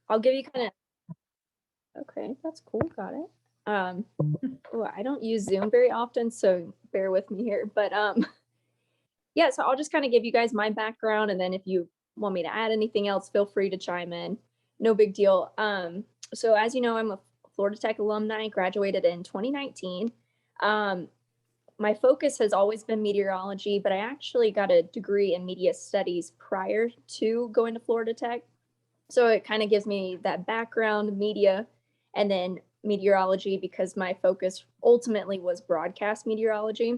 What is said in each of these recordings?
I'll give you kind of, okay, that's cool. Got it. Well, I don't use Zoom very often, so bear with me here. But yeah, so I'll just kind of give you guys my background, and then if you want me to add anything else, feel free to chime in. No big deal. So as you know, I'm a Florida Tech alumni, graduated in 2019. Um, my focus has always been meteorology, but I actually got a degree in media studies prior to going to Florida Tech. So it kind of gives me that background, media, and then meteorology because my focus ultimately was broadcast meteorology.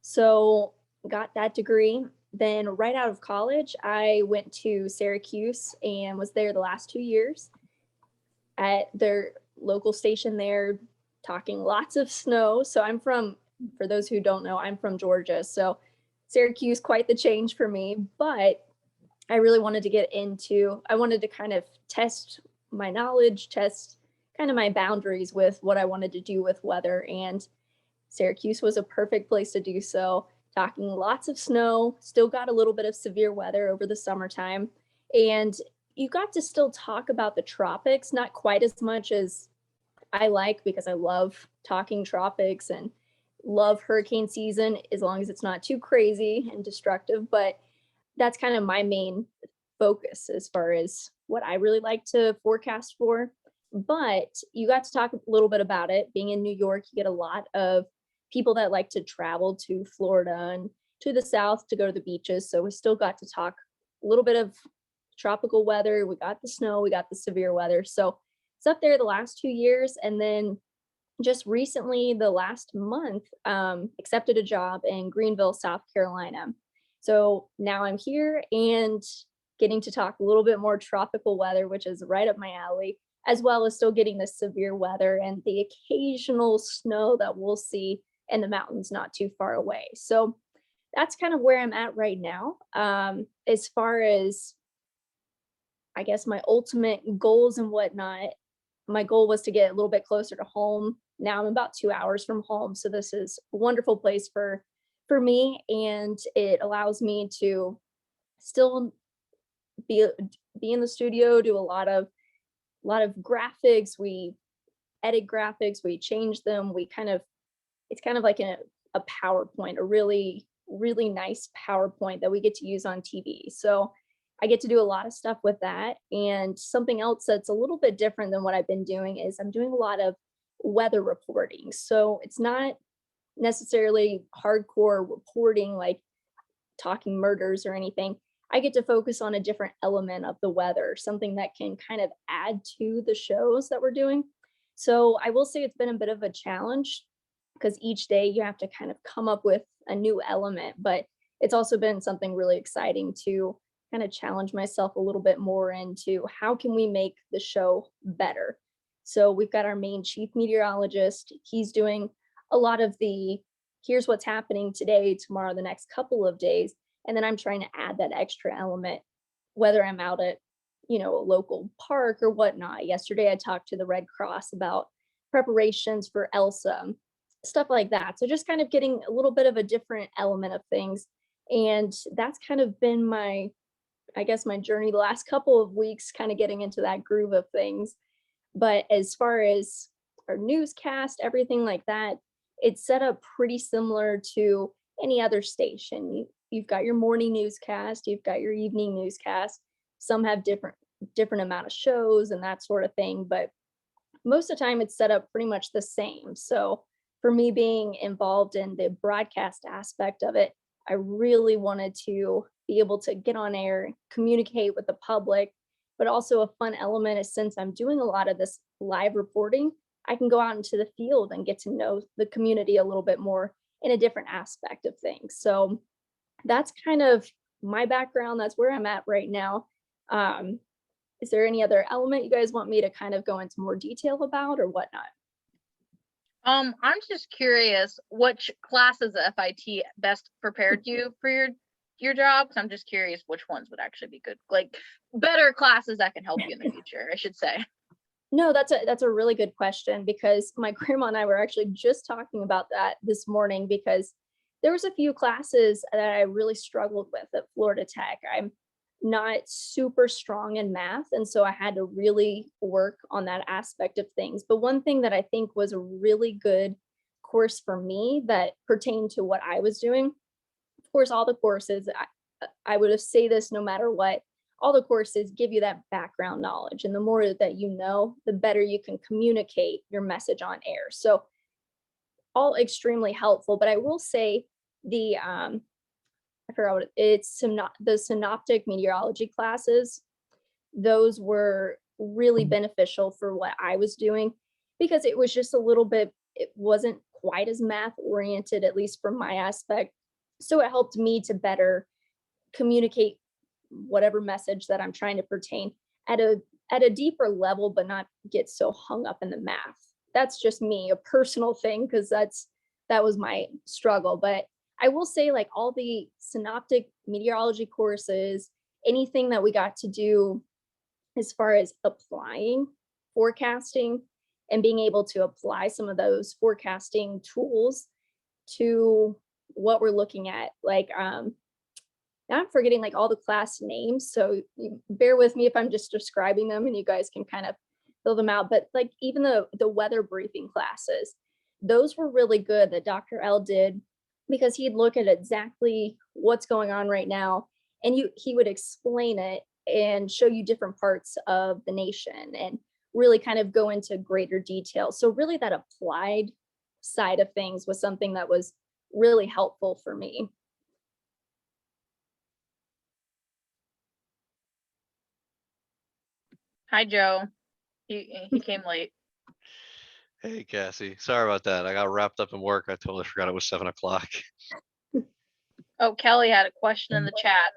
So got that degree. Then right out of college, I went to Syracuse and was there the last 2 years at their local station there, talking lots of snow. So for those who don't know, I'm from Georgia. So Syracuse, quite the change for me, but I really wanted to I wanted to kind of test my knowledge, test kind of my boundaries with what I wanted to do with weather. And Syracuse was a perfect place to do so. Talking lots of snow, still got a little bit of severe weather over the summertime. And you got to still talk about the tropics, not quite as much as I like because I love talking tropics and love hurricane season as long as it's not too crazy and destructive. But that's kind of my main focus as far as what I really like to forecast for. But you got to talk a little bit about it. Being in New York, you get a lot of people that like to travel to Florida and to the south to go to the beaches. So we still got to talk a little bit of tropical weather. We got the snow, we got the severe weather. So it's up there the last 2 years. And then just recently, the last month, accepted a job in Greenville, South Carolina. So now I'm here and getting to talk a little bit more tropical weather, which is right up my alley, as well as still getting the severe weather and the occasional snow that we'll see in the mountains not too far away. So that's kind of where I'm at right now. As far as, I guess, my ultimate goals and whatnot, my goal was to get a little bit closer to home. Now I'm about 2 hours from home, so this is a wonderful place for me, and it allows me to still be be in the studio, do a lot of graphics. We edit graphics, we change them. It's kind of like a PowerPoint, a really really nice PowerPoint that we get to use on TV. So I get to do a lot of stuff with that. And something else that's a little bit different than what I've been doing is I'm doing a lot of weather reporting. So it's not necessarily hardcore reporting like talking murders or anything. I get to focus on a different element of the weather, something that can kind of add to the shows that we're doing. So I will say it's been a bit of a challenge because each day you have to kind of come up with a new element, but it's also been something really exciting to kind of challenge myself a little bit more into how can we make the show better. So we've got our main chief meteorologist. He's doing a lot of the here's what's happening today, tomorrow, the next couple of days. And then I'm trying to add that extra element, whether I'm out at, a local park or whatnot. Yesterday, I talked to the Red Cross about preparations for Elsa, stuff like that. So just kind of getting a little bit of a different element of things. And that's kind of been I guess, my journey the last couple of weeks, kind of getting into that groove of things. But as far as our newscast, everything like that, it's set up pretty similar to any other station. You've got your morning newscast, you've got your evening newscast. Some have different amount of shows and that sort of thing, but most of the time it's set up pretty much the same. So for me being involved in the broadcast aspect of it, I really wanted to be able to get on air, communicate with the public, but also a fun element is since I'm doing a lot of this live reporting, I can go out into the field and get to know the community a little bit more in a different aspect of things. So that's kind of my background. That's where I'm at right now. Um, is there any other element you guys want me to kind of go into more detail about or whatnot? I'm just curious, which classes at FIT best prepared you for your job? 'Cause I'm just curious which ones would actually be good, like better classes that can help you in the future, I should say. No, that's a really good question because my grandma and I were actually just talking about that this morning because there was a few classes that I really struggled with at Florida Tech. not super strong in math. And so I had to really work on that aspect of things. But one thing that I think was a really good course for me that pertained to what I was doing, of course, all the courses, I would say this no matter what, all the courses give you that background knowledge. And the more that you know, the better you can communicate your message on air. So all extremely helpful. But I will say the I forgot what it's the synoptic meteorology classes. Those were really beneficial for what I was doing because it was just a little bit, it wasn't quite as math oriented, at least from my aspect. So it helped me to better communicate whatever message that I'm trying to pertain at a deeper level, but not get so hung up in the math. That's just me, a personal thing, because that was my struggle. But I will say, like, all the synoptic meteorology courses, anything that we got to do as far as applying forecasting and being able to apply some of those forecasting tools to what we're looking at. Like, now I'm forgetting like all the class names, so bear with me if I'm just describing them and you guys can kind of fill them out. But like even the weather briefing classes, those were really good that Dr. L did because he'd look at exactly what's going on right now and he would explain it and show you different parts of the nation and really kind of go into greater detail. So really that applied side of things was something that was really helpful for me. Hi, Joe. He came late. Hey, Cassie. Sorry about that. I got wrapped up in work. I totally forgot it was 7 o'clock. Oh, Kelly had a question in the chat.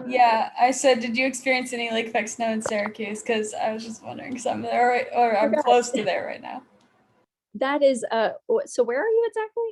Yeah, I said, did you experience any lake effect snow in Syracuse? Because I was just wondering, because I'm there right, or I'm Forgot. close to there right now. That is so where are you exactly?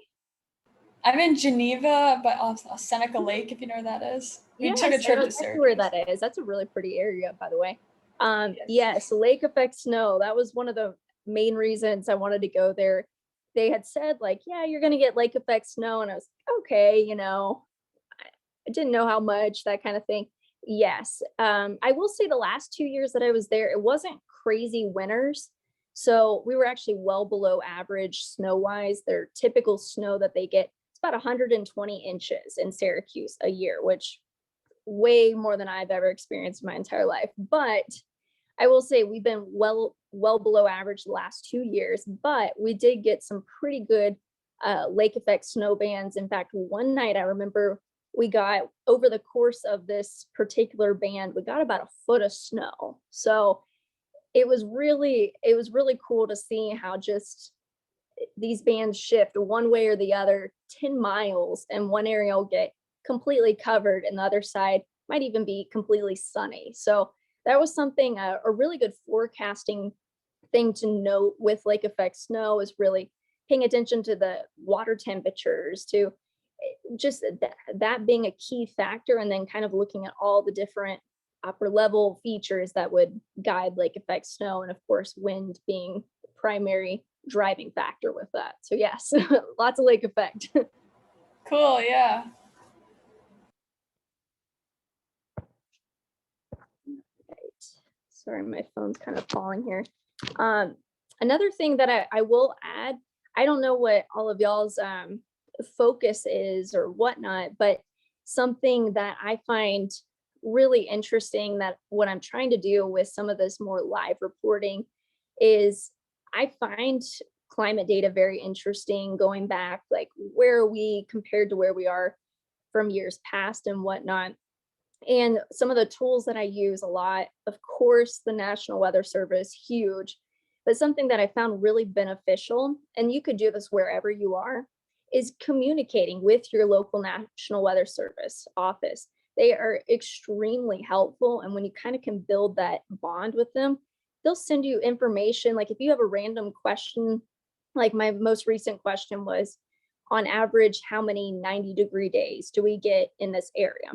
I'm in Geneva, but off Seneca Lake, if you know where that is. We took a Yes, I trip know to exactly Syracuse. where that is. That's a really pretty area, by the way. Yes. Yes, lake effect snow. That was one of the main reasons I wanted to go there. They had said like, yeah, you're gonna get lake effect snow, and I was okay, I didn't know how much, that kind of thing. Yes, I will say the last 2 years that I was there, it wasn't crazy winters, so we were actually well below average snow wise. Their typical snow that they get, it's about 120 inches in Syracuse a year, which way more than I've ever experienced in my entire life. But I will say we've been well below average the last 2 years, but we did get some pretty good lake effect snow bands. In fact, one night I remember we got, over the course of this particular band, we got about a foot of snow. So it was really cool to see how just these bands shift one way or the other 10 miles, and one area will get completely covered and the other side might even be completely sunny. So that was something, a really good forecasting thing to note with lake effect snow is really paying attention to the water temperatures, to just that being a key factor, and then kind of looking at all the different upper level features that would guide lake effect snow, and of course wind being the primary driving factor with that. So yes, lots of lake effect. Cool, yeah. Right. Sorry, my phone's kind of falling here. Another thing that I will add, I don't know what all of y'all's focus is or whatnot, but something that I find really interesting, that what I'm trying to do with some of this more live reporting is I find climate data very interesting, going back, like where are we compared to where we are from years past and whatnot. And some of the tools that I use a lot, of course, the National Weather Service, huge, but something that I found really beneficial, and you could do this wherever you are, is communicating with your local National Weather Service office. They are extremely helpful. And when you kind of can build that bond with them, they'll send you information. Like if you have a random question, like my most recent question was, on average, how many 90-degree days do we get in this area?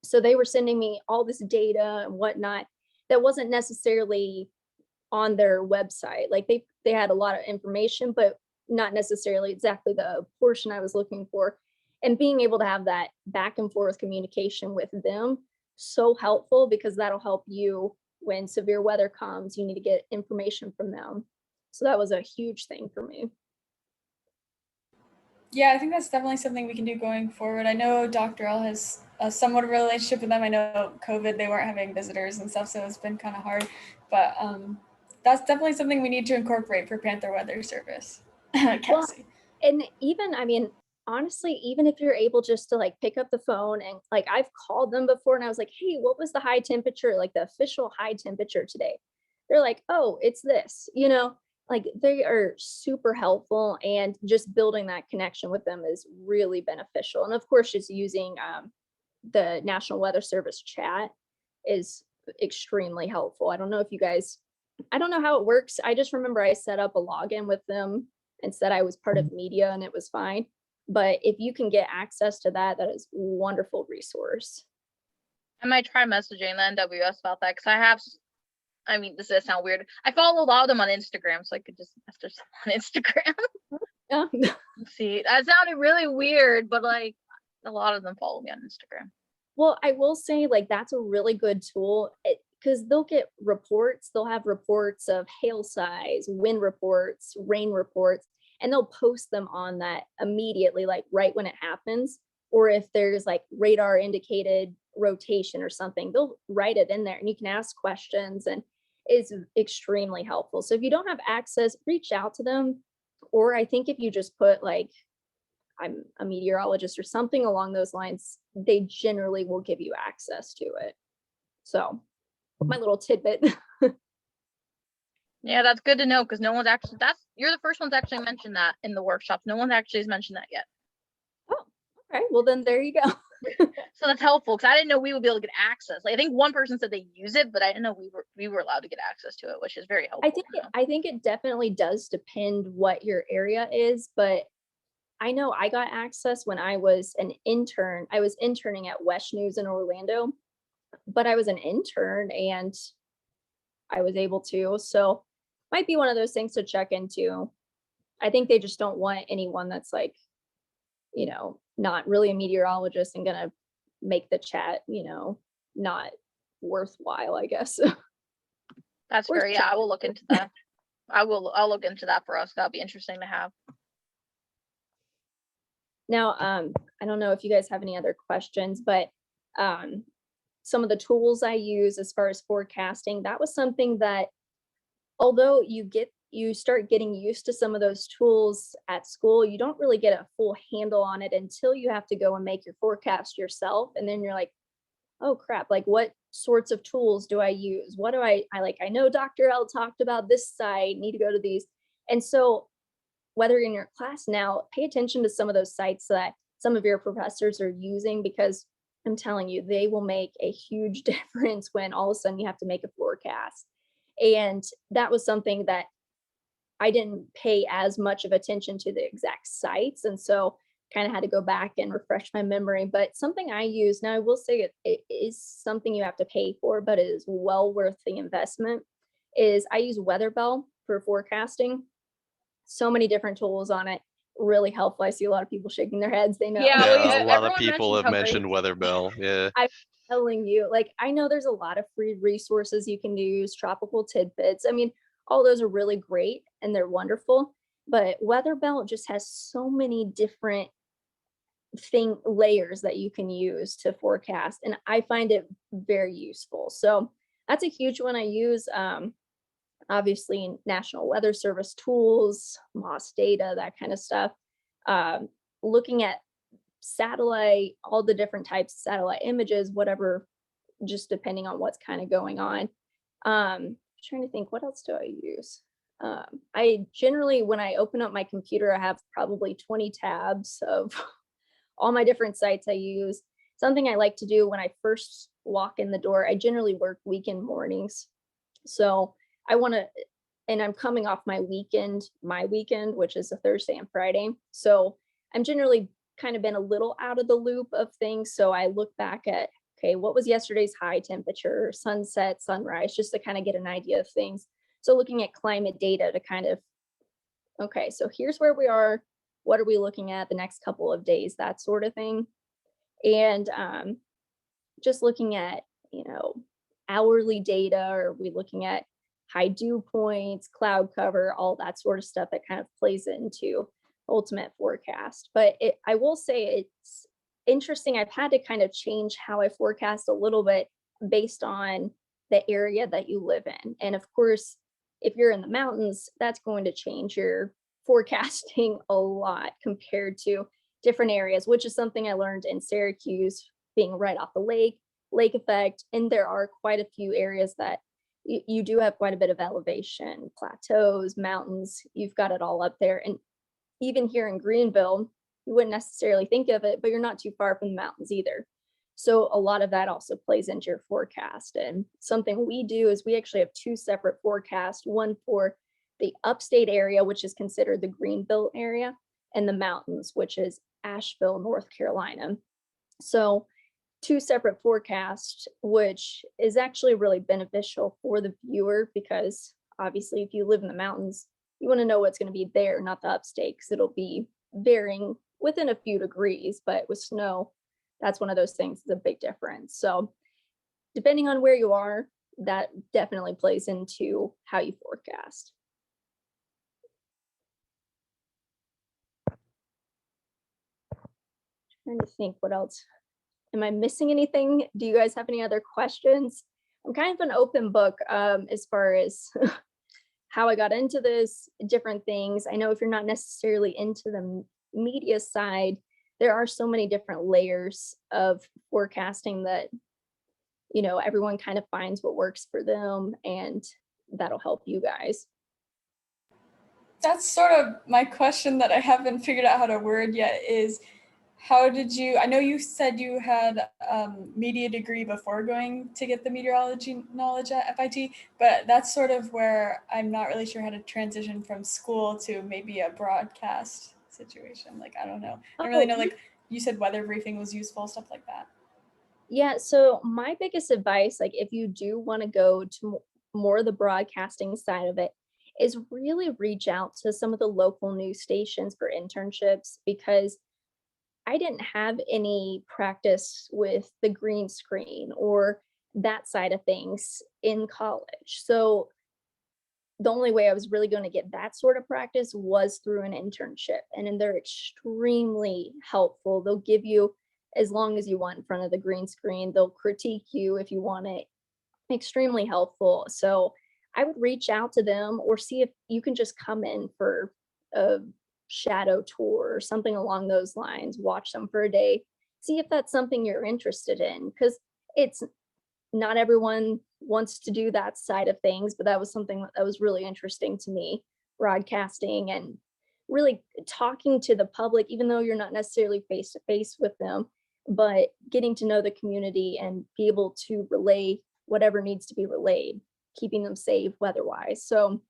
So they were sending me all this data and whatnot that wasn't necessarily on their website. Like they had a lot of information, but not necessarily exactly the portion I was looking for. and being able to have that back and forth communication with them, so helpful, because that'll help you when severe weather comes, you need to get information from them. So that was a huge thing for me. Yeah, I think that's definitely something we can do going forward. I know Dr. L has somewhat of a relationship with them. I know COVID, they weren't having visitors and stuff, so it's been kind of hard. But that's definitely something we need to incorporate for Panther Weather Service. Cassie. And even, I mean, honestly, even if you're able just to like pick up the phone and like I've called them before and I was like, hey, what was the high temperature, like the official high temperature today? They're like, oh, it's this, you know, like they are super helpful, and just building that connection with them is really beneficial. And of course, just using the National Weather Service chat is extremely helpful. I don't know if you guys, I don't know how it works. I just remember I set up a login with them and said I was part of media, and it was fine. But if you can get access to that, that is a wonderful resource. I might try messaging the NWS about that, because I have, I mean, this does sound weird. I follow a lot of them on Instagram, so I could just message them on Instagram. See, that sounded really weird, but like a lot of them follow me on Instagram. Well, I will say like that's a really good tool, because they'll get reports. They'll have reports of hail size, wind reports, rain reports, and they'll post them on that immediately, like right when it happens. Or if there's like radar indicated rotation or something, they'll write it in there and you can ask questions, and it's extremely helpful. So if you don't have access, reach out to them. Or I think if you just put like, I'm a meteorologist or something along those lines, they generally will give you access to it. So my little tidbit. Yeah, that's good to know, because no one's actually, you're the first one to actually mention that in the workshops. No one actually has mentioned that yet. Oh, okay. Well, then there you go. So that's helpful, because I didn't know we would be able to get access. Like, I think one person said they use it, but I didn't know we were allowed to get access to it, which is very helpful. I think it definitely does depend what your area is, but I know I got access when I was an intern. I was interning at West News in Orlando, but I was an intern and I was able to. So might be one of those things to check into. I think they just don't want anyone that's like, you know, not really a meteorologist and gonna make the chat, you know, not worthwhile, I guess. That's Where's very, yeah, I will look into that. I'll look into that for us. That'll be interesting to have. Now, I don't know if you guys have any other questions, but some of the tools I use as far as forecasting, that was something that, although you start getting used to some of those tools at school, you don't really get a full handle on it until you have to go and make your forecast yourself. And then you're like, oh crap, like what sorts of tools do I use? What do I like? I know Dr. L talked about this site, need to go to these. And so whether in your class now, pay attention to some of those sites that some of your professors are using, because I'm telling you, they will make a huge difference when all of a sudden you have to make a forecast. And that was something that I didn't pay as much of attention to the exact sites. And so kind of had to go back and refresh my memory. But something I use now, I will say it is something you have to pay for, but it is well worth the investment, is I use WeatherBell for forecasting. So many different tools on it, really helpful. I see a lot of people shaking their heads. They know. Yeah, Yeah, a lot of everyone people have mentioned mentioned WeatherBell. Yeah. I'm telling you, like, I know there's a lot of free resources you can use, tropical tidbits. I mean, all those are really great and they're wonderful, but WeatherBell just has so many different layers that you can use to forecast, and I find it very useful. So that's a huge one I use. Obviously National Weather Service tools, MOS data, that kind of stuff. Looking at satellite, all the different types of satellite images, whatever, just depending on what's kind of going on. Trying to think, what else do I use? I generally, when I open up my computer, I have probably 20 tabs of all my different sites I use. Something I like to do when I first walk in the door, I generally work weekend mornings. So I want to, and I'm coming off my weekend, which is a Thursday and Friday. So I'm generally kind of been a little out of the loop of things. So I look back at, okay, what was yesterday's high temperature, sunset, sunrise, just to kind of get an idea of things. So looking at climate data to kind of, okay, so here's where we are. what are we looking at the next couple of days, that sort of thing. And just looking at, hourly data, are we looking at high dew points, cloud cover, all that sort of stuff that kind of plays into ultimate forecast. But I will say it's interesting. I've had to kind of change how I forecast a little bit based on the area that you live in. And of course, if you're in the mountains, that's going to change your forecasting a lot compared to different areas, which is something I learned in Syracuse, being right off the lake effect. And there are quite a few areas that you do have quite a bit of elevation, plateaus, mountains, you've got it all up there. And even here in Greenville, you wouldn't necessarily think of it, but you're not too far from the mountains either. So a lot of that also plays into your forecast. And something we do is we actually have two separate forecasts, one for the upstate area, which is considered the Greenville area, and the mountains, which is Asheville, North Carolina. So two separate forecasts, which is actually really beneficial for the viewer, because obviously if you live in the mountains, you want to know what's going to be there, not the upstate, because it'll be varying within a few degrees. But with snow, that's one of those things, it's a big difference. So depending on where you are, that definitely plays into how you forecast. Trying to think what else. Am I missing anything? Do you guys have any other questions? I'm kind of an open book as far as how I got into this, different things. I know if you're not necessarily into the media side, there are so many different layers of forecasting that, everyone kind of finds what works for them, and that'll help you guys. That's sort of my question that I haven't figured out how to word yet is, how did you, I know you said you had a media degree before going to get the meteorology knowledge at FIT, but that's sort of where I'm not really sure how to transition from school to maybe a broadcast situation. Like, I don't know. I don't really know, like you said weather briefing was useful, stuff like that. Yeah, so my biggest advice, like if you do want to go to more of the broadcasting side of it, is really reach out to some of the local news stations for internships, because I didn't have any practice with the green screen or that side of things in college. So the only way I was really going to get that sort of practice was through an internship. And they're extremely helpful. They'll give you as long as you want in front of the green screen. They'll critique you if you want it. Extremely helpful. So I would reach out to them, or see if you can just come in for a shadow tour or something along those lines, watch them for a day, see if that's something you're interested in, because it's not everyone wants to do that side of things, but that was something that was really interesting to me, broadcasting and really talking to the public, even though you're not necessarily face to face with them, but getting to know the community and be able to relay whatever needs to be relayed, keeping them safe weather-wise. So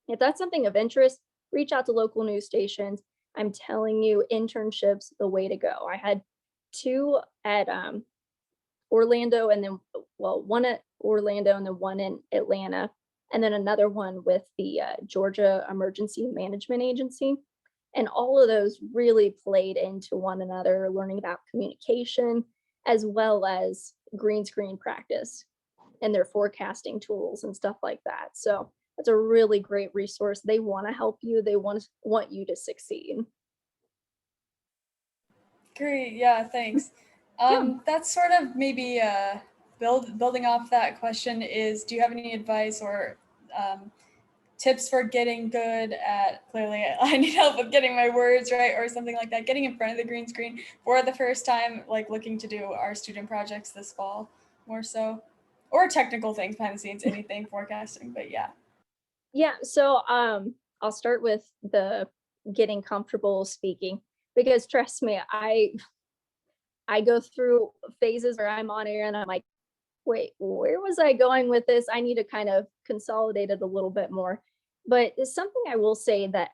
if that's something of interest, reach out to local news stations. I'm telling you, internships, the way to go. I had two at Orlando, and then, one at Orlando and then one in Atlanta, and then another one with the Georgia Emergency Management Agency. And all of those really played into one another, learning about communication as well as green screen practice and their forecasting tools and stuff like that. So that's a really great resource. They want to help you. They want you to succeed. Great. Yeah, thanks. That's sort of maybe building off that question is, do you have any advice or tips for getting good at, clearly I need help with getting my words right or something like that, getting in front of the green screen for the first time, like looking to do our student projects this fall more so, or technical things behind the scenes, anything forecasting, but yeah. Yeah, so I'll start with the getting comfortable speaking, because trust me, I go through phases where I'm on air and I'm like, wait, where was I going with this? I need to kind of consolidate it a little bit more. But it's something I will say that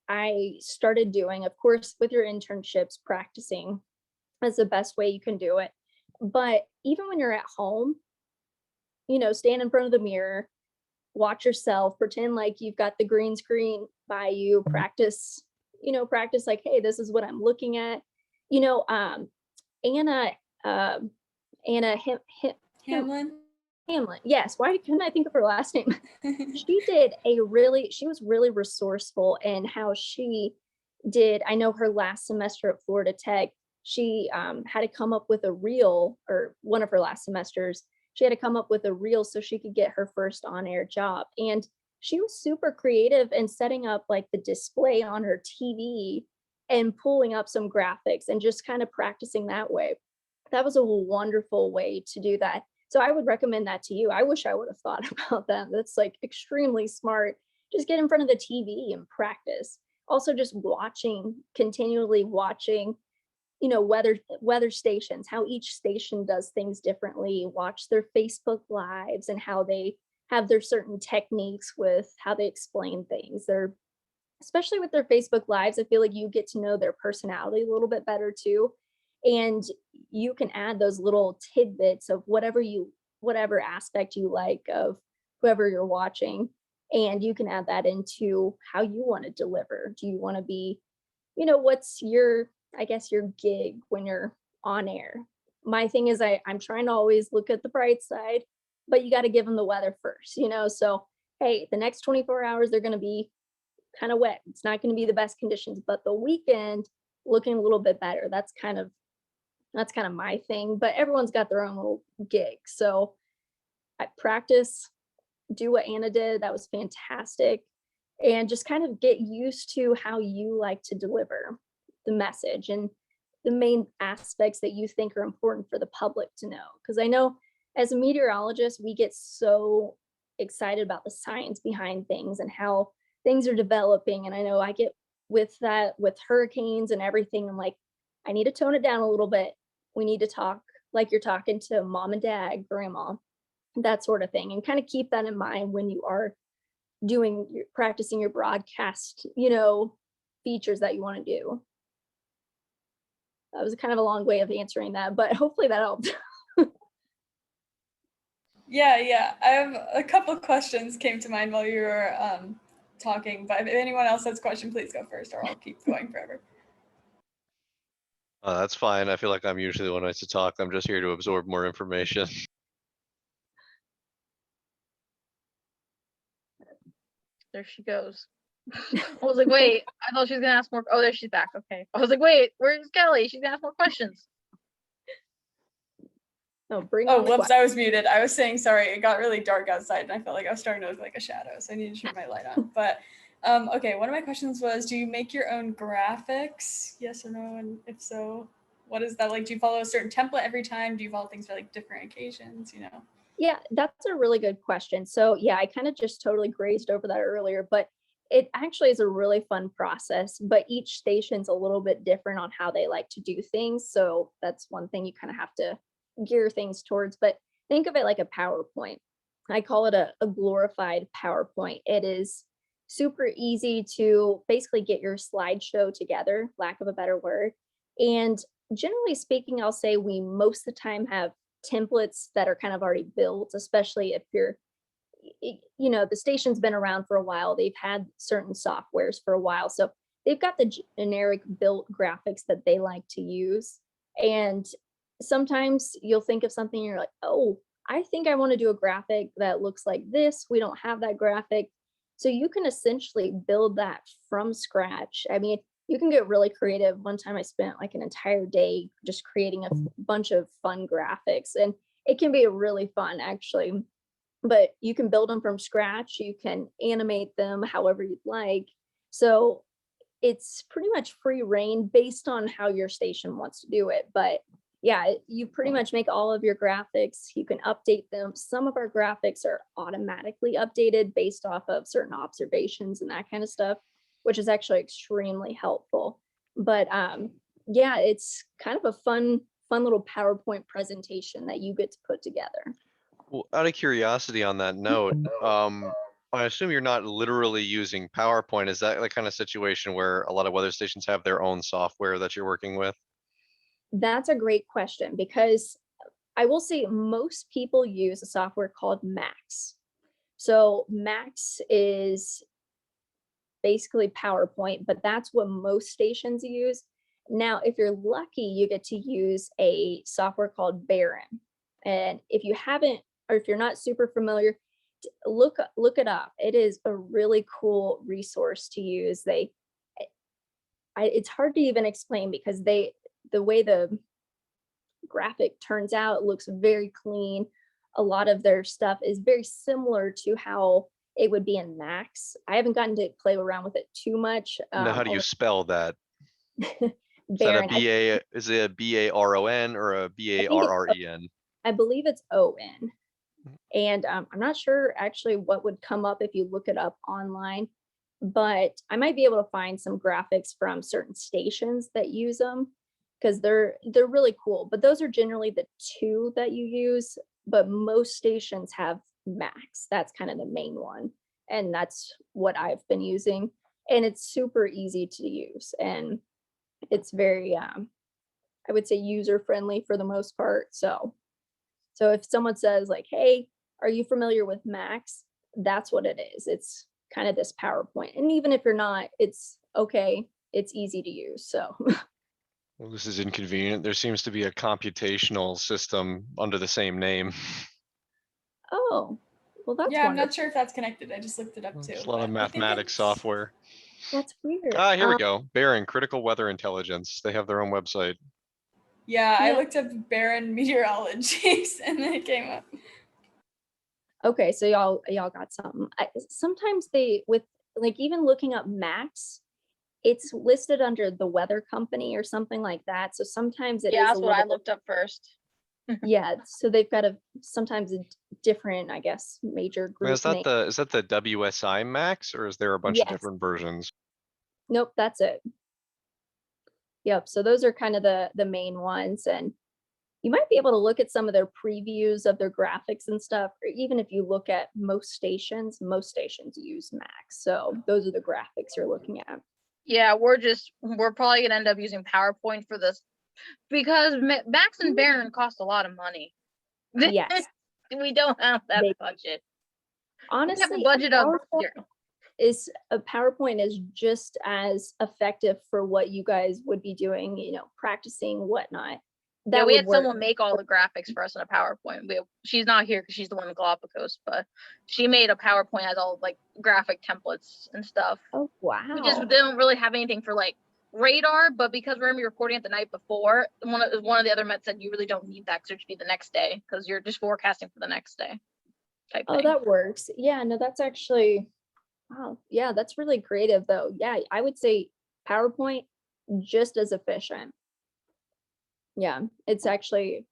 I started doing, of course, with your internships, practicing is the best way you can do it. But even when you're at home, stand in front of the mirror, watch yourself, pretend like you've got the green screen by you, practice practice like, hey, this is what I'm looking at. Anna, Anna Hamlin. Hamlin. Yes. Why couldn't I think of her last name? She was really resourceful in how she did. I know her last semester at Florida Tech, she had to come up with a reel, or one of her last semesters, she had to come up with a reel so she could get her first on-air job. And she was super creative in setting up like the display on her TV and pulling up some graphics and just kind of practicing that way. That was a wonderful way to do that. So I would recommend that to you. I wish I would have thought about that. That's like extremely smart. Just get in front of the TV and practice. Also just continually watching, weather stations, how each station does things differently. Watch their Facebook lives and how they have their certain techniques with how they explain things. Especially with their Facebook lives, I feel like you get to know their personality a little bit better too. And you can add those little tidbits of whatever aspect you like of whoever you're watching. And you can add that into how you want to deliver. Do you want to be, what's your gig when you're on air? My thing is I'm trying to always look at the bright side, but you got to give them the weather first, So, hey, the next 24 hours, they're going to be kind of wet. It's not going to be the best conditions, but the weekend looking a little bit better. That's kind of my thing, but everyone's got their own little gig. So I practice, do what Anna did. That was fantastic. And just kind of get used to how you like to deliver the message and the main aspects that you think are important for the public to know. Because I know as a meteorologist, we get so excited about the science behind things and how things are developing. And I know I get with that with hurricanes and everything. I'm like, I need to tone it down a little bit. We need to talk like you're talking to mom and dad, grandma, that sort of thing. And kind of keep that in mind when you are practicing your broadcast, features that you want to do. That was kind of a long way of answering that, but hopefully that helped. Yeah. I have a couple questions came to mind while you were talking, but if anyone else has a question, please go first or I'll keep going forever. That's fine. I feel like I'm usually the one who likes to talk. I'm just here to absorb more information. There she goes. I was like, wait, I thought she was gonna ask more. Oh, there she's back. Okay. I was like, wait, where's Kelly? She's gonna ask more questions. Oh, whoops, I was muted. I was saying, sorry, it got really dark outside and I felt like I was starting to look like a shadow, so I needed to turn my light on. But okay, one of my questions was, do you make your own graphics? Yes or no? And if so, what is that like? Do you follow a certain template every time? Do you follow things for like different occasions, Yeah, that's a really good question. So yeah, I kind of just totally grazed over that earlier, but it actually is a really fun process, but each station's a little bit different on how they like to do things. So that's one thing you kind of have to gear things towards, but think of it like a PowerPoint. I call it a glorified PowerPoint. It is super easy to basically get your slideshow together, lack of a better word. And generally speaking, I'll say we most of the time have templates that are kind of already built, especially if you're, the station's been around for a while. They've had certain softwares for a while. So they've got the generic built graphics that they like to use. And sometimes you'll think of something and you're like, oh, I think I want to do a graphic that looks like this. We don't have that graphic. So you can essentially build that from scratch. I mean, you can get really creative. One time I spent like an entire day just creating a bunch of fun graphics, and it can be really fun actually. But you can build them from scratch. You can animate them however you'd like. So it's pretty much free reign based on how your station wants to do it. But yeah, you pretty much make all of your graphics. You can update them. Some of our graphics are automatically updated based off of certain observations and that kind of stuff, which is actually extremely helpful. But yeah, it's kind of a fun little PowerPoint presentation that you get to put together. Well, out of curiosity on that note, I assume you're not literally using PowerPoint. Is that the kind of situation where a lot of weather stations have their own software that you're working with? That's a great question, because I will say most people use a software called Max. So Max is basically PowerPoint, but that's what most stations use. Now, if you're lucky, you get to use a software called Baron. And if you haven't, or if you're not super familiar, look it up. It is a really cool resource to use. It's hard to even explain because the way the graphic turns out looks very clean. A lot of their stuff is very similar to how it would be in Max. I haven't gotten to play around with it too much. Now, how do you spell that? Is that Baron, a B-A, is it a B-A-R-O-N or a B-A-R-R-E-N? I believe it's O-N. And I'm not sure actually what would come up if you look it up online, but I might be able to find some graphics from certain stations that use them because they're really cool. But those are generally the two that you use, but most stations have Max. That's kind of the main one. And that's what I've been using. And it's super easy to use. And it's very, I would say user friendly for the most part. So if someone says like, hey, are you familiar with Max? That's what it is. It's kind of this PowerPoint. And even if you're not, it's okay. It's easy to use. So Well, this is inconvenient. There seems to be a computational system under the same name. oh, well, that's Yeah, I'm wonderful. not sure if that's connected. I just looked it up too. There's a lot but of I think mathematics it's- software. That's weird. Ah, here we go. Baron, Critical Weather Intelligence. They have their own website. Yeah, I Yeah. looked up Baron meteorologies and then it came up. Okay, so y'all got something. Sometimes they, with like even looking up Max, it's listed under the weather company or something like that. So sometimes it Yeah, is that's a what I little, looked up first. yeah. So they've got sometimes a different, I guess, major Now, group is that name. is that the WSI Max or is there a bunch of Yes. different versions? Nope, that's it. Yep. So those are kind of the main ones, and you might be able to look at some of their previews of their graphics and stuff, or even if you look at most stations use Max. So those are the graphics you're looking at. Yeah, we're probably gonna end up using PowerPoint for this because Max and Baron cost a lot of money. Yes. We don't have that They- budget. Honestly, We have a budget of a PowerPoint is just as effective for what you guys would be doing, practicing, whatnot. Yeah, we would had work. someone make all the graphics for us in a PowerPoint. She's not here because she's the one in Galapagos, but she made a PowerPoint as all like graphic templates and stuff. Oh, wow. We just didn't really have anything for like radar, but because we're gonna be recording it the night before, one of the other mets said you really don't need that because it should be the next day because you're just forecasting for the next day. Type Oh, thing. that works. Yeah, no, that's actually, wow. Yeah, that's really creative though. Yeah, I would say PowerPoint just as efficient. Yeah, it's actually,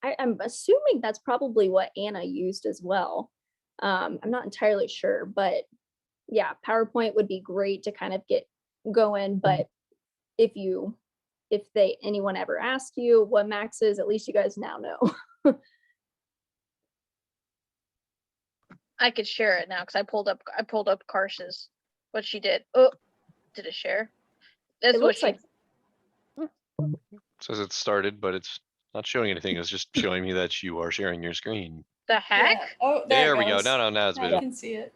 I'm assuming that's probably what Anna used as well. I'm not entirely sure, but yeah, PowerPoint would be great to kind of get going. But if anyone ever asked you what Max is, at least you guys now know. I could share it now because I pulled up Karsh's what she did. Oh, did it share? That's It what looks she like Says it started, but it's not showing anything. It's just showing me that you are sharing your screen. the heck? Yeah. Oh, There it we go. goes. Now it's Now you visible. can see it.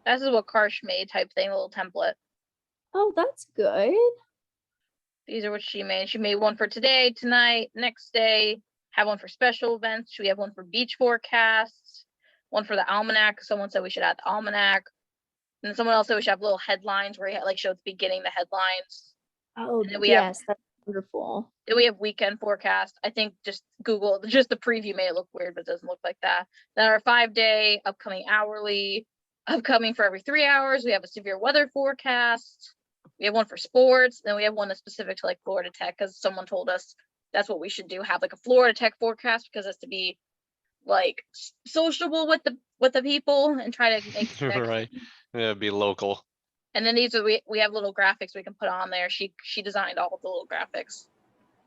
This is what Karsh made type thing, a little template. oh, that's good. These are what she made. She made one for today, tonight, next day, have one for special events. We have one for beach forecasts, one for the almanac. Someone said we should add the almanac. And then someone else said we should have little headlines where you like show at the beginning the headlines. Oh, And then we have- yes, that's wonderful. Then we have weekend forecast. I think just Google, just the preview made it look weird, but it doesn't look like that. Then our 5-day, upcoming hourly, upcoming for every 3 hours. We have a severe weather forecast. We have one for sports. Then we have one that's specific to like Florida Tech because someone told us that's what we should do. Have like a Florida Tech forecast because it's to be like sociable with the people and try to make connections. Right. Yeah, be local. And then these are we have little graphics we can put on there. She designed all of the little graphics.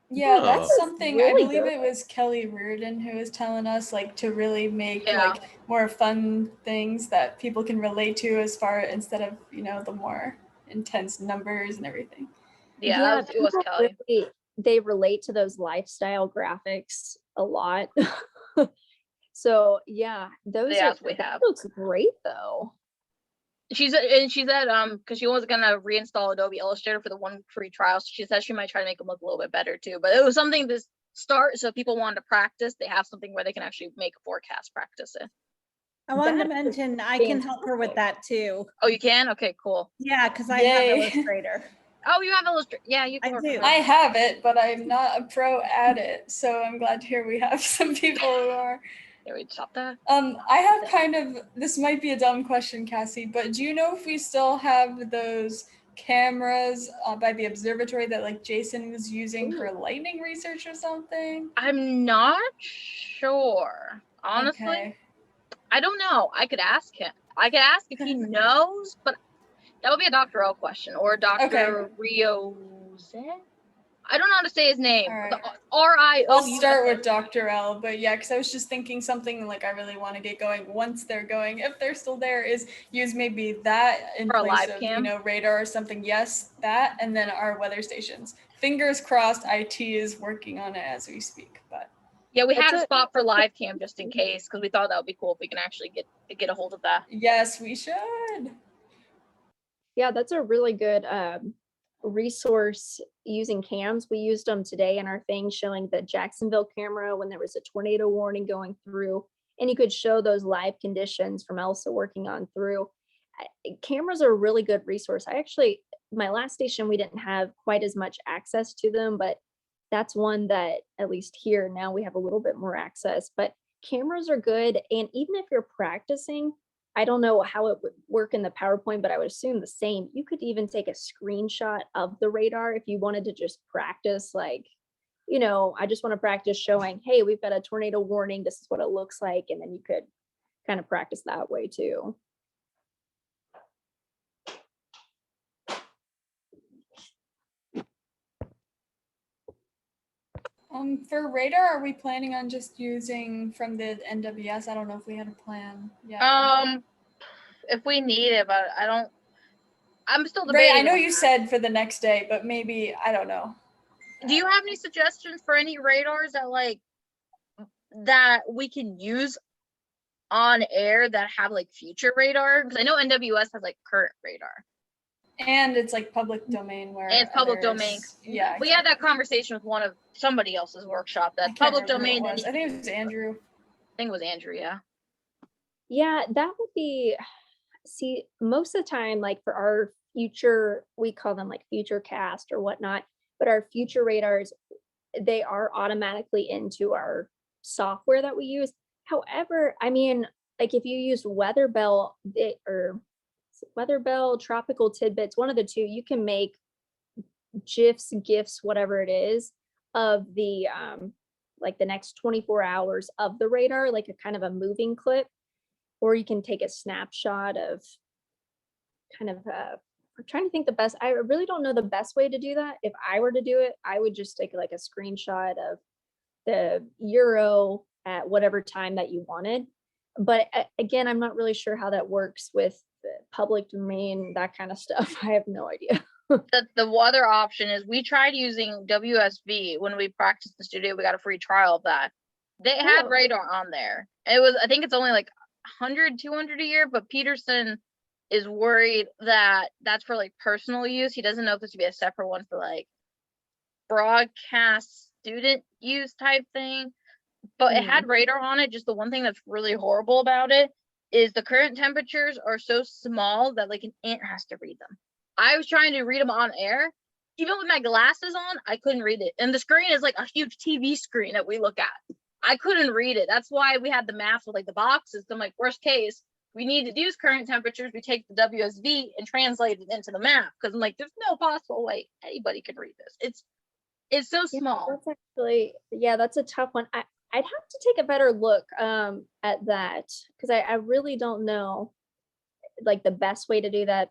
Yeah, Oh. that's something I Really believe good. it was Kelly Reardon who was telling us like to really make Yeah. like more fun things that people can relate to as far instead of, the more intense numbers and everything. Yeah, it was people Kelly. really, they relate to those lifestyle graphics a lot. So yeah, those Yes, are, we that have. looks great though. she said, because she was gonna reinstall Adobe Illustrator for the one free trial. So she said she might try to make them look a little bit better too. But it was something to start, so if people wanted to practice, they have something where they can actually make a forecast practice it. I wanted to That is mention, I can help her with that too. Oh, you can? Okay, cool. Yeah, because I have Yay. Illustrator. Oh, you have Illustrator? Yeah, you can I work do. with I that. have it, but I'm not a pro at it. So I'm glad to hear we have some people who are. Can we stop that? I have kind of, this might be a dumb question, Cassie, but do you know if we still have those cameras by the observatory that like Jason was using for lightning research or something? I'm not sure. Honestly, Okay. I don't know. I could ask him. I could ask if he knows, but that would be a Dr. O question or Dr. Riose. I don't know how to say his name. All right. The R-I-O. I'll start with Dr. L, but yeah, because I was just thinking something like I really want to get going once they're going, if they're still there, is use maybe that in For a place live of, cam? radar or something. Yes, that, and then our weather stations. Fingers crossed, IT is working on it as we speak, but. Yeah, we had That's a a- spot for live cam just in case, because we thought that would be cool if we can actually get a hold of that. Yes, we should. Yeah, that's a really good resource using cams. We used them today in our thing showing the Jacksonville camera when there was a tornado warning going through, and you could show those live conditions from Elsa working on through. Cameras are a really good resource. My last station, we didn't have quite as much access to them, but that's one that at least here now we have a little bit more access. But cameras are good, and even if you're practicing, I don't know how it would work in the PowerPoint, but I would assume the same. You could even take a screenshot of the radar if you wanted to just practice, like, I just want to practice showing, hey, we've got a tornado warning. This is what it looks like. And then you could kind of practice that way too. For radar, are we planning on just using from the NWS? I don't know if we had a plan yet. If we need it, but I'm still Ray, debating. I know on you that. said for the next day, but maybe, I don't know. Do you have any suggestions for any radars that we can use on air that have like future radar? Because I know NWS has like current radar. And it's like public domain where And it's public others- domain. Yeah. We had that conversation with one of somebody else's workshop. I That can't public remember who domain. it was. I think it was Andrew. I think it was Andrew. Yeah. Yeah, that would be, see, most of the time, like for our future, we call them like future cast or whatnot, but our future radars, they are automatically into our software that we use. However, I mean, like if you use Weather Bell or Weather Bell, Tropical Tidbits, one of the two, you can make GIFs, whatever it is, of the like the next 24 hours of the radar, like a kind of a moving clip, or you can take a snapshot of kind of I'm trying to think the best. I really don't know the best way to do that. If I were to do it, I would just take like a screenshot of the Euro at whatever time that you wanted. But again, I'm not really sure how that works with the public domain, that kind of stuff. I have no idea. The other option is we tried using WSV when we practiced in the studio. We got a free trial of that. They had Oh. radar on there. I think it's only like 100, 200 a year, but Peterson is worried that that's for like personal use. He doesn't know if this would be a separate one for like broadcast student use type thing. But it had radar on it. Just the one thing that's really horrible about it is the current temperatures are so small that like an ant has to read them. I was trying to read them on air. Even with my glasses on, I couldn't read it. And the screen is like a huge TV screen that we look at. I couldn't read it. That's why we had the maps with like the boxes. I'm like, worst case, we need to use current temperatures. We take the WSV and translate it into the map. Because I'm like, there's no possible way anybody can read this. It's so small. That's actually, that's a tough one. I'd have to take a better look at that, because I really don't know like the best way to do that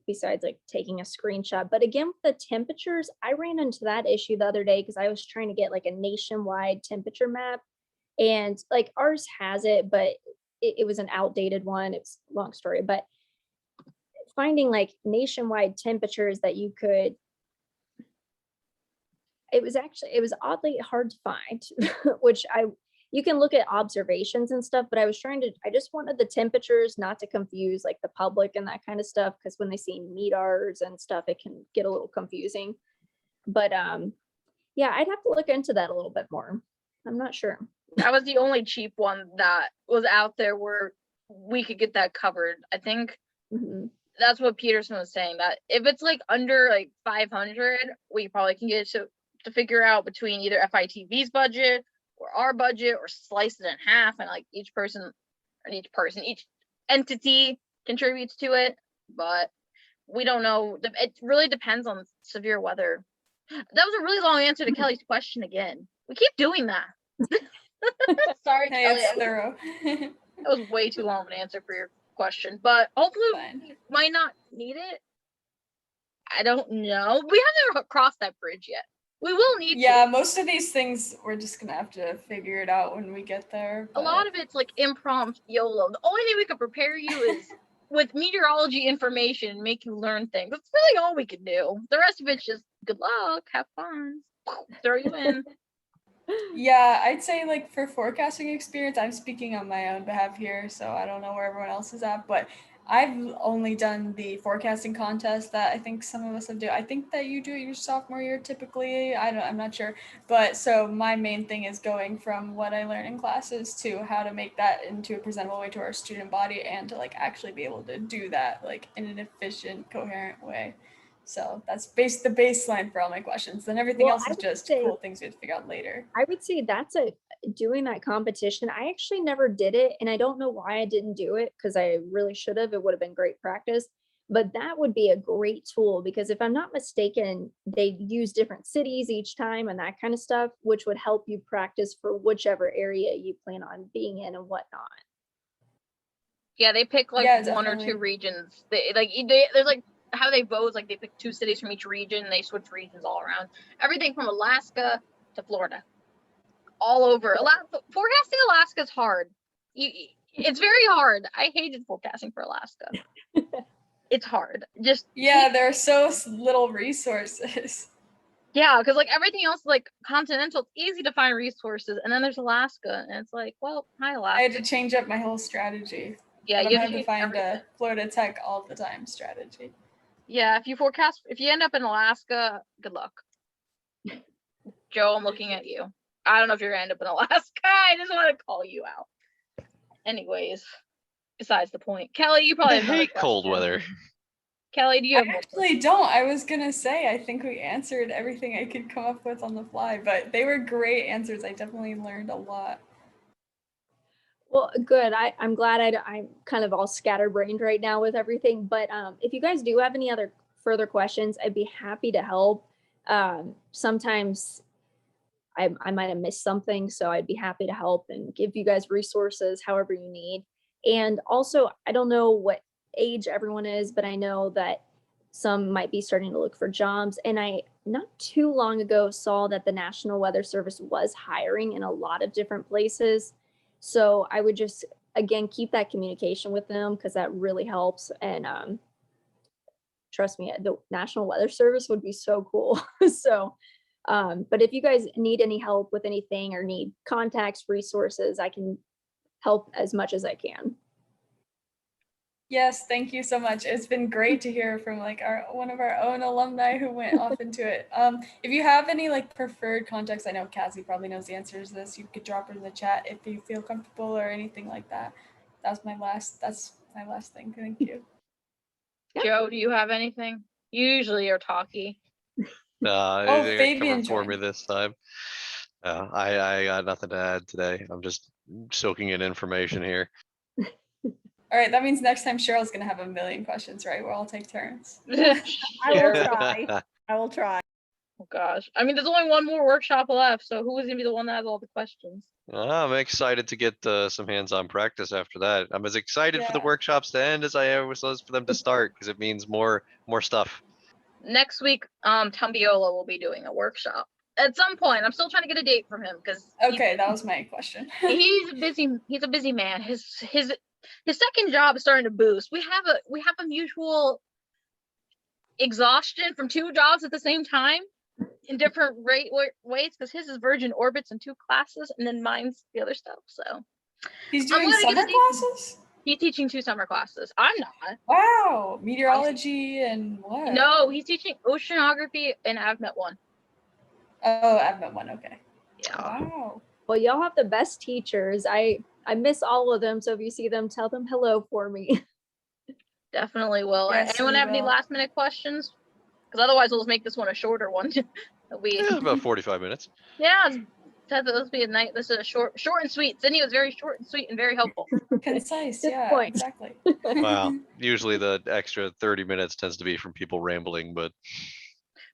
besides like taking a screenshot. But again, with the temperatures, I ran into that issue the other day because I was trying to get like a nationwide temperature map, and like ours has it, but it was an outdated one. It's a long story, but finding like nationwide temperatures that you could, it was oddly hard to find, which you can look at observations and stuff, but I just wanted the temperatures not to confuse like the public and that kind of stuff, because when they see METARs and stuff, it can get a little confusing. But yeah, I'd have to look into that a little bit more. I'm not sure. That was the only cheap one that was out there where we could get that covered. I think Mhm. that's what Peterson was saying, that if it's like under like 500, we probably can get it to figure out between either FITV's budget or our budget, or slice it in half, and like each entity contributes to it. But we don't know. It really depends on severe weather. That was a really long answer to Kelly's question again. We keep doing that. Sorry, Hey, Kelly. it's thorough. That was way too long of an answer for your question, but hopefully Fine. we might not need it. I don't know. We haven't crossed that bridge yet. We will need Yeah, to. most of these things we're just gonna have to figure it out when we get there. A lot of it's like impromptu YOLO. The only thing we could prepare you is with meteorology information and make you learn things. That's really all we can do. The rest of it's just good luck, have fun, throw you in. Yeah, I'd say like for forecasting experience, I'm speaking on my own behalf here, so I don't know where everyone else is at, but I've only done the forecasting contest that I think some of us have do. I think that you do it your sophomore year typically. I'm not sure. But so my main thing is going from what I learn in classes to how to make that into a presentable way to our student body, and to like actually be able to do that like in an efficient, coherent way. So that's the baseline for all my questions. Then everything Well, else I is would just say- cool things we have to figure out later. I would say doing that competition. I actually never did it, and I don't know why I didn't do it, because I really should have. It would have been great practice. But that would be a great tool, because if I'm not mistaken, they use different cities each time and that kind of stuff, which would help you practice for whichever area you plan on being in and whatnot. Yeah, they pick like Yeah, one or definitely. two regions. There's like how they vote is like they pick 2 cities from each region, and they switch regions all around. Everything from Alaska to Florida, all over. Forecasting Alaska is hard. It's very hard. I hated forecasting for Alaska. It's hard. Just Yeah, there are so little resources. yeah, because like everything else, like continental, it's easy to find resources, and then there's Alaska, and it's like, well, hi I Alaska. had to change up my whole strategy. Yeah, I you have to change find a everything. Florida Tech all the time strategy. Yeah, if you end up in Alaska, good luck. Joe, I'm looking at you. I don't know if you're gonna end up in Alaska. I just want to call you out. Anyways, besides the point. Kelly, you probably I have another hate cold question. weather. Kelly, do you have I more actually don't. I was gonna say I think we answered everything I could come up with on the fly, but they were great answers. I definitely learned a lot. Well, good. I'm glad I'm kind of all scatterbrained right now with everything. But if you guys do have any other further questions, I'd be happy to help. Sometimes I might have missed something, so I'd be happy to help and give you guys resources however you need. And also, I don't know what age everyone is, but I know that some might be starting to look for jobs. And I not too long ago saw that the National Weather Service was hiring in a lot of different places. So I would just, again, keep that communication with them, because that really helps. And trust me, the National Weather Service would be so cool. So, but if you guys need any help with anything or need contacts, resources, I can help as much as I can. Yes, thank you so much. It's been great to hear from like one of our own alumni who went off into it. If you have any like preferred contacts, I know Cassie probably knows the answers to this. You could drop it in the chat if you feel comfortable or anything like that. That's my last thing. Thank you. Joe, do you have anything? You usually are talky. Oh, They got Fabian covered for me joined. this time. I got nothing to add today. I'm just soaking in information here. All right, that means next time Cheryl's gonna have a million questions, right? We'll all take turns. I will Sure. try. I will try. Oh gosh. I mean, there's only one more workshop left, so who is gonna be the one that has all the questions? I'm excited to get some hands-on practice after that. I'm as excited for the Yeah. workshops to end as I was for them to start, because it means more stuff. Next week, Tumbiola will be doing a workshop at some point. I'm still trying to get a date from him because Okay, that was my question. he's a busy man. His second job is starting to boost. We have a mutual exhaustion from 2 jobs at the same time. in different ways because his is virgin orbits in 2 classes, and then mine's the other stuff. So He's I'm doing gonna give summer it to- classes? he's teaching 2 summer classes. I'm not. Wow. Meteorology and what? No, he's teaching oceanography and AvMet 1. Oh, Advent one. Okay. Yeah. Wow. Well, y'all have the best teachers. I miss all of them. So if you see them, tell them hello for me. Definitely will. Yes, Anyone we have any will. last minute questions? Because otherwise we'll just make this one a shorter one. Yeah, about 45 minutes. Let's be a night. This is a short and sweet. Sydney was very short and sweet and very helpful. Concise. Good Yeah, point. exactly. Wow. Usually the extra 30 minutes tends to be from people rambling, but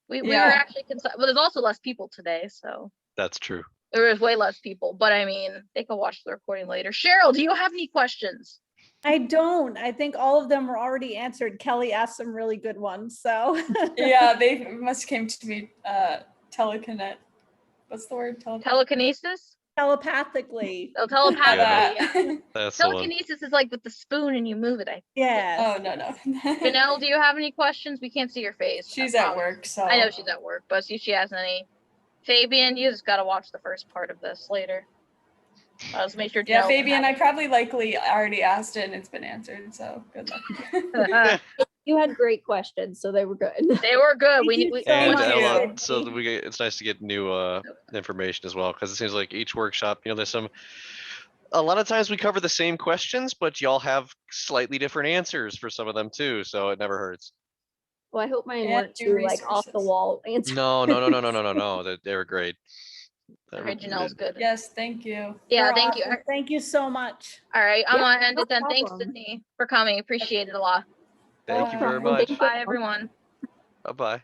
We were Yeah. actually concise, but there's also less people today, so that's true. there was way less people. But I mean, they can watch the recording later. Cheryl, do you have any questions? I don't. I think all of them were already answered. Kelly asked some really good ones, so. Yeah, they must came to me telekinet. What's the word? Telekinesis? Telepathically. Oh, telepathically. Yeah. That's the one. Telekinesis is like with the spoon and you move it. Yes. Oh, no. Janelle, do you have any questions? We can't see your face. She's at work, so. I know she's at work, but see if she has any. Fabian, you just gotta watch the first part of this later. Let's make sure. Yeah, Janelle Fabian, I has probably likely already asked it and it's been answered, so good luck. it. You had great questions, so they were good. They were good. Thank you so And much, Ella, Sydney. so that it's nice to get new information as well, because it seems like each workshop, there's a lot of times we cover the same questions, but y'all have slightly different answers for some of them too, so it never hurts. Well, I hope mine And weren't new too like off the resources. wall answers. No. They were great. All right, Janelle's good. Yes, thank you. Yeah, You're thank you. awesome. Thank you so much. All right, I'm Yeah, gonna end no it then. Thanks, problem. Sydney, for coming. Appreciate it a lot. Thank you very Bye. much. Thank you. Bye, everyone. Bye-bye.